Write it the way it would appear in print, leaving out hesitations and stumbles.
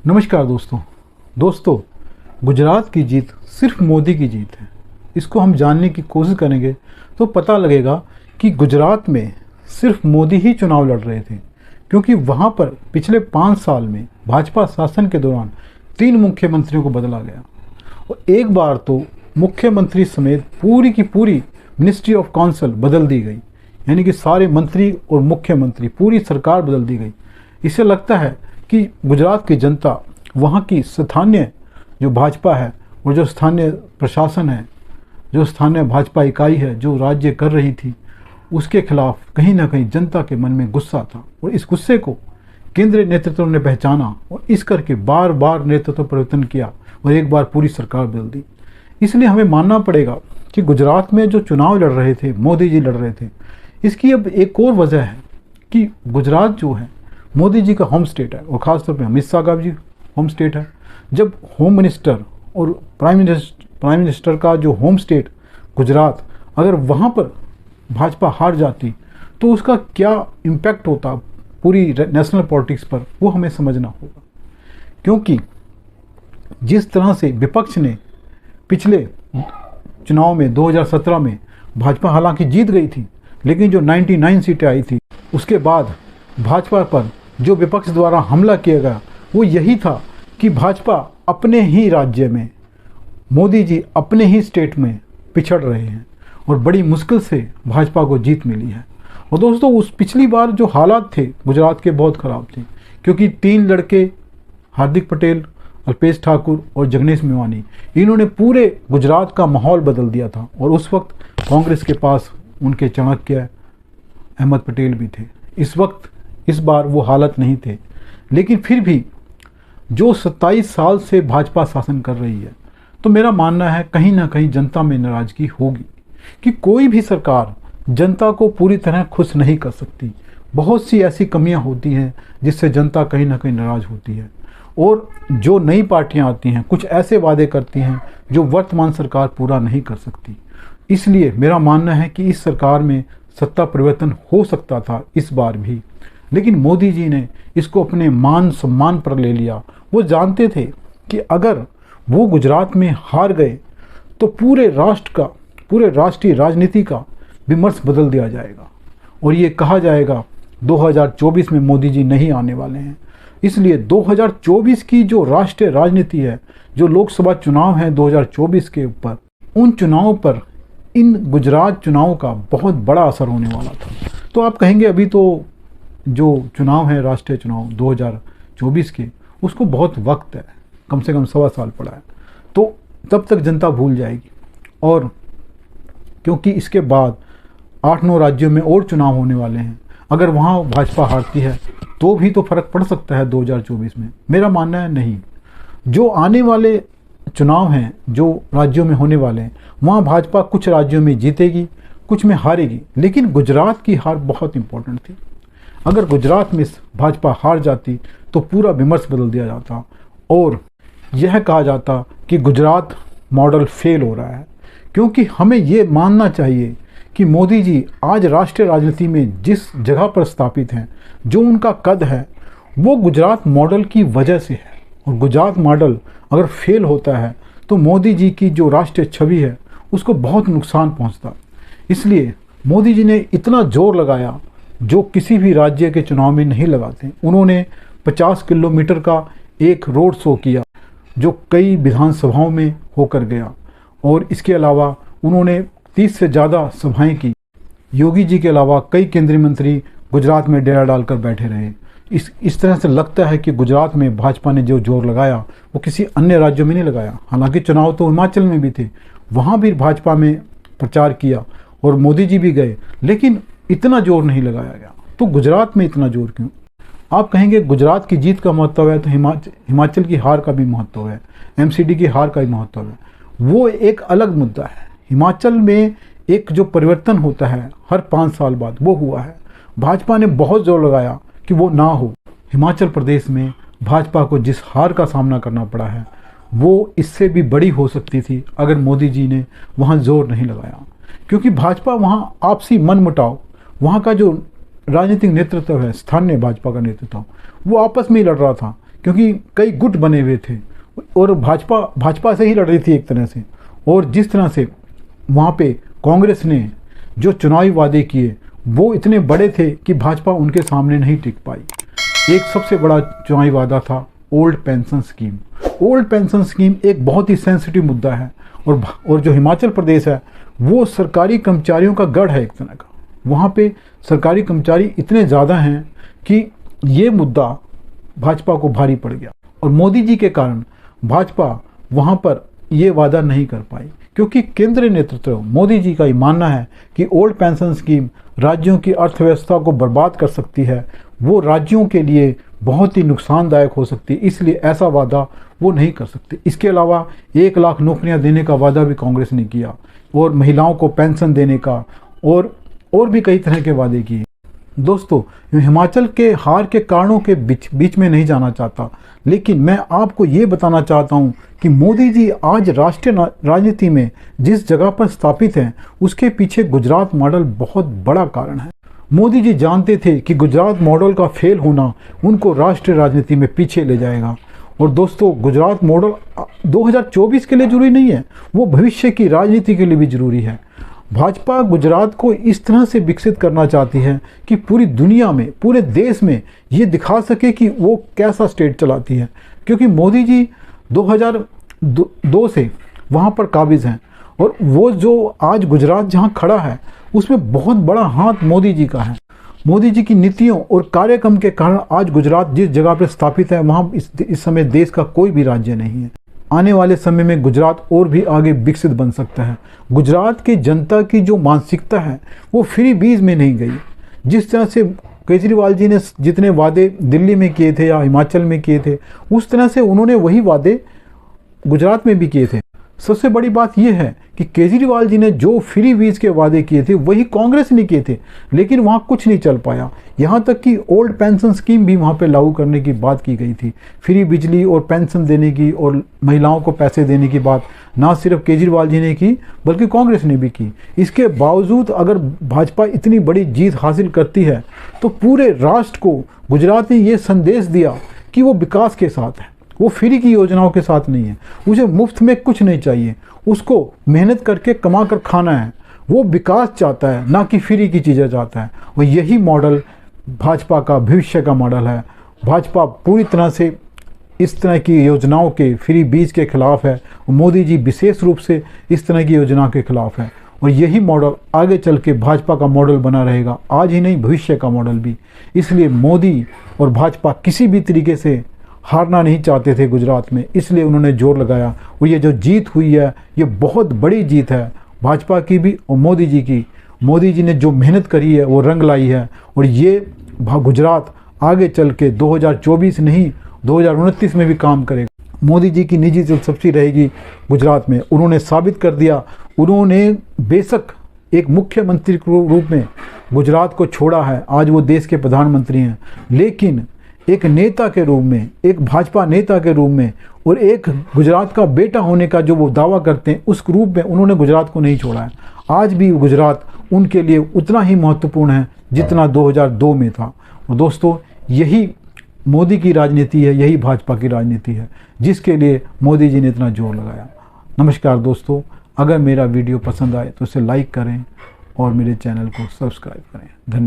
नमस्कार दोस्तों गुजरात की जीत सिर्फ मोदी की जीत है। इसको हम जानने की कोशिश करेंगे तो पता लगेगा कि गुजरात में सिर्फ मोदी ही चुनाव लड़ रहे थे, क्योंकि वहाँ पर पिछले 5 साल में भाजपा शासन के दौरान 3 मुख्यमंत्रियों को बदला गया और एक बार तो मुख्यमंत्री समेत पूरी की पूरी मिनिस्ट्री ऑफ काउंसिल बदल दी गई, यानी कि सारे मंत्री और मुख्यमंत्री पूरी सरकार बदल दी गई। इससे लगता है कि गुजरात की जनता वहाँ की स्थानीय जो भाजपा है और जो स्थानीय प्रशासन है, जो स्थानीय भाजपा इकाई है जो राज्य कर रही थी, उसके खिलाफ कहीं ना कहीं जनता के मन में गुस्सा था और इस गुस्से को केंद्रीय नेतृत्व ने पहचाना और इस करके बार बार नेतृत्व परिवर्तन किया और एक बार पूरी सरकार बदल दी। इसलिए हमें मानना पड़ेगा कि गुजरात में जो चुनाव लड़ रहे थे, मोदी जी लड़ रहे थे, इसकी अब एक और वजह है कि गुजरात जो है मोदी जी का होम स्टेट है और ख़ासतौर पे अमित शाह जी होम स्टेट है। जब होम मिनिस्टर और प्राइम मिनिस्टर का जो होम स्टेट गुजरात, अगर वहाँ पर भाजपा हार जाती तो उसका क्या इम्पैक्ट होता पूरी नेशनल पॉलिटिक्स पर, वो हमें समझना होगा। क्योंकि जिस तरह से विपक्ष ने पिछले चुनाव में 2017 में भाजपा हालांकि जीत गई थी, लेकिन जो 99 सीटें आई थी उसके बाद भाजपा पर जो विपक्ष द्वारा हमला किया गया वो यही था कि भाजपा अपने ही राज्य में, मोदी जी अपने ही स्टेट में पिछड़ रहे हैं और बड़ी मुश्किल से भाजपा को जीत मिली है। और दोस्तों, उस पिछली बार जो हालात थे गुजरात के बहुत ख़राब थे, क्योंकि 3 लड़के हार्दिक पटेल, अल्पेश ठाकुर और जगनेश मेवानी, इन्होंने पूरे गुजरात का माहौल बदल दिया था और उस वक्त कांग्रेस के पास उनके चाणक्य अहमद पटेल भी थे। इस बार वो हालत नहीं थे, लेकिन फिर भी जो 27 साल से भाजपा शासन कर रही है, तो मेरा मानना है कहीं ना कहीं जनता में नाराज़गी होगी कि कोई भी सरकार जनता को पूरी तरह खुश नहीं कर सकती। बहुत सी ऐसी कमियां होती हैं जिससे जनता कहीं ना कहीं नाराज़ होती है और जो नई पार्टियां आती हैं कुछ ऐसे वादे करती हैं जो वर्तमान सरकार पूरा नहीं कर सकती। इसलिए मेरा मानना है कि इस सरकार में सत्ता परिवर्तन हो सकता था इस बार भी, लेकिन मोदी जी ने इसको अपने मान सम्मान पर ले लिया। वो जानते थे कि अगर वो गुजरात में हार गए तो पूरे राष्ट्रीय राजनीति का विमर्श बदल दिया जाएगा और ये कहा जाएगा 2024 में मोदी जी नहीं आने वाले हैं। इसलिए 2024 की जो राष्ट्रीय राजनीति है, जो लोकसभा चुनाव हैं 2024 के ऊपर, उन चुनावों पर इन गुजरात चुनाव का बहुत बड़ा असर होने वाला था। तो आप कहेंगे अभी तो जो चुनाव है राष्ट्रीय चुनाव 2024 के, उसको बहुत वक्त है, कम से कम 1.25 साल पड़ा है, तो तब तक जनता भूल जाएगी। और क्योंकि इसके बाद 8-9 राज्यों में और चुनाव होने वाले हैं, अगर वहाँ भाजपा हारती है तो भी तो फर्क पड़ सकता है 2024 में। मेरा मानना है नहीं, जो आने वाले चुनाव हैं जो राज्यों में होने वाले हैं, वहाँ भाजपा कुछ राज्यों में जीतेगी, कुछ में हारेगी, लेकिन गुजरात की हार बहुत इंपॉर्टेंट थी। अगर गुजरात में भाजपा हार जाती तो पूरा विमर्श बदल दिया जाता और यह कहा जाता कि गुजरात मॉडल फेल हो रहा है। क्योंकि हमें ये मानना चाहिए कि मोदी जी आज राष्ट्रीय राजनीति में जिस जगह पर स्थापित हैं, जो उनका कद है, वो गुजरात मॉडल की वजह से है। और गुजरात मॉडल अगर फेल होता है तो मोदी जी की जो राष्ट्रीय छवि है उसको बहुत नुकसान पहुंचता। इसलिए मोदी जी ने इतना जोर लगाया जो किसी भी राज्य के चुनाव में नहीं लगाते। उन्होंने 50 किलोमीटर का एक रोड शो किया जो कई विधानसभाओं में होकर गया और इसके अलावा उन्होंने 30 से ज़्यादा सभाएं की। योगी जी के अलावा कई केंद्रीय मंत्री गुजरात में डेरा डालकर बैठे रहे। इस तरह से लगता है कि गुजरात में भाजपा ने जो जोर लगाया वो किसी अन्य राज्यों में नहीं लगाया। हालांकि चुनाव तो हिमाचल में भी थे, वहाँ भी भाजपा में प्रचार किया और मोदी जी भी गए, लेकिन इतना जोर नहीं लगाया गया। तो गुजरात में इतना जोर क्यों? आप कहेंगे गुजरात की जीत का महत्व है तो हिमाचल की हार का भी महत्व है, एमसीडी की हार का भी महत्व है। वो एक अलग मुद्दा है। हिमाचल में एक जो परिवर्तन होता है हर 5 साल बाद, वो हुआ है। भाजपा ने बहुत जोर लगाया कि वो ना हो। हिमाचल प्रदेश में भाजपा को जिस हार का सामना करना पड़ा है वो इससे भी बड़ी हो सकती थी अगर मोदी जी ने वहाँ जोर नहीं लगाया। क्योंकि भाजपा वहाँ आपसी मनमुटाव, वहाँ का जो राजनीतिक नेतृत्व है, स्थानीय भाजपा का नेतृत्व, वो आपस में ही लड़ रहा था क्योंकि कई गुट बने हुए थे और भाजपा से ही लड़ रही थी एक तरह से। और जिस तरह से वहाँ पे कांग्रेस ने जो चुनावी वादे किए वो इतने बड़े थे कि भाजपा उनके सामने नहीं टिक पाई। एक सबसे बड़ा चुनावी वादा था old pension scheme. Old pension scheme एक बहुत ही सेंसिटिव मुद्दा है और जो हिमाचल प्रदेश है वो सरकारी कर्मचारियों का गढ़ है एक तरह का। वहाँ पे सरकारी कर्मचारी इतने ज़्यादा हैं कि ये मुद्दा भाजपा को भारी पड़ गया और मोदी जी के कारण भाजपा वहाँ पर ये वादा नहीं कर पाई, क्योंकि केंद्रीय नेतृत्व मोदी जी का ये मानना है कि ओल्ड पेंशन स्कीम राज्यों की अर्थव्यवस्था को बर्बाद कर सकती है, वो राज्यों के लिए बहुत ही नुकसानदायक हो सकती है, इसलिए ऐसा वादा वो नहीं कर सकते। इसके अलावा 1 लाख नौकरियां देने का वादा भी कांग्रेस ने किया और महिलाओं को पेंशन देने का और भी कई तरह के वादे किए। दोस्तों, हिमाचल के हार के कारणों के बीच में नहीं जाना चाहता, लेकिन मैं आपको ये बताना चाहता हूँ कि मोदी जी आज राष्ट्रीय राजनीति में जिस जगह पर स्थापित हैं उसके पीछे गुजरात मॉडल बहुत बड़ा कारण है। मोदी जी जानते थे कि गुजरात मॉडल का फेल होना उनको राष्ट्रीय राजनीति में पीछे ले जाएगा। और दोस्तों, गुजरात मॉडल 2024 के लिए जरूरी नहीं है, वो भविष्य की राजनीति के लिए भी जरूरी है। भाजपा गुजरात को इस तरह से विकसित करना चाहती है कि पूरी दुनिया में, पूरे देश में ये दिखा सके कि वो कैसा स्टेट चलाती है, क्योंकि मोदी जी 2002 से वहाँ पर काबिज हैं और वो जो आज गुजरात जहाँ खड़ा है उसमें बहुत बड़ा हाथ मोदी जी का है। मोदी जी की नीतियों और कार्यक्रम के कारण आज गुजरात जिस जगह पर स्थापित है वहाँ इस समय देश का कोई भी राज्य नहीं है। आने वाले समय में गुजरात और भी आगे विकसित बन सकता है। गुजरात की जनता की जो मानसिकता है वो फ्री बीज में नहीं गई। जिस तरह से केजरीवाल जी ने जितने वादे दिल्ली में किए थे या हिमाचल में किए थे, उस तरह से उन्होंने वही वादे गुजरात में भी किए थे। सबसे बड़ी बात यह है कि केजरीवाल जी ने जो फ्री बीज के वादे किए थे वही कांग्रेस ने किए थे, लेकिन वहाँ कुछ नहीं चल पाया। यहाँ तक कि ओल्ड पेंशन स्कीम भी वहाँ पे लागू करने की बात की गई थी। फ्री बिजली और पेंशन देने की और महिलाओं को पैसे देने की बात ना सिर्फ केजरीवाल जी ने की बल्कि कांग्रेस ने भी की। इसके बावजूद अगर भाजपा इतनी बड़ी जीत हासिल करती है तो पूरे राष्ट्र को गुजरात ने ये संदेश दिया कि वो विकास के साथ है, वो फ्री की योजनाओं के साथ नहीं है। उसे मुफ्त में कुछ नहीं चाहिए, उसको मेहनत करके कमा कर खाना है। वो विकास चाहता है, ना कि फ्री की चीज़ें चाहता है। और यही मॉडल भाजपा का भविष्य का मॉडल है। भाजपा पूरी तरह से इस तरह की योजनाओं के, फ्री बीज के खिलाफ है। मोदी जी विशेष रूप से इस तरह की योजना के खिलाफ है और यही मॉडल आगे चल के भाजपा का मॉडल बना रहेगा, आज ही नहीं भविष्य का मॉडल भी। इसलिए मोदी और भाजपा किसी भी तरीके से हारना नहीं चाहते थे गुजरात में, इसलिए उन्होंने जोर लगाया। और ये जो जीत हुई है ये बहुत बड़ी जीत है भाजपा की भी और मोदी जी की। मोदी जी ने जो मेहनत करी है वो रंग लाई है और ये गुजरात आगे चल के 2024 नहीं 2029 में भी काम करेगा। मोदी जी की निजी दिलचस्पी रहेगी गुजरात में। उन्होंने साबित कर दिया, उन्होंने बेशक एक मुख्यमंत्री के रूप में गुजरात को छोड़ा है, आज वो देश के प्रधानमंत्री हैं, लेकिन एक नेता के रूप में, एक भाजपा नेता के रूप में और एक गुजरात का बेटा होने का जो वो दावा करते हैं उस रूप में उन्होंने गुजरात को नहीं छोड़ा है। आज भी गुजरात उनके लिए उतना ही महत्वपूर्ण है जितना 2002 में था। और दोस्तों, यही मोदी की राजनीति है, यही भाजपा की राजनीति है जिसके लिए मोदी जी ने इतना जोर लगाया। नमस्कार दोस्तों, अगर मेरा वीडियो पसंद आए तो इसे लाइक करें और मेरे चैनल को सब्सक्राइब करें। धन्यवाद।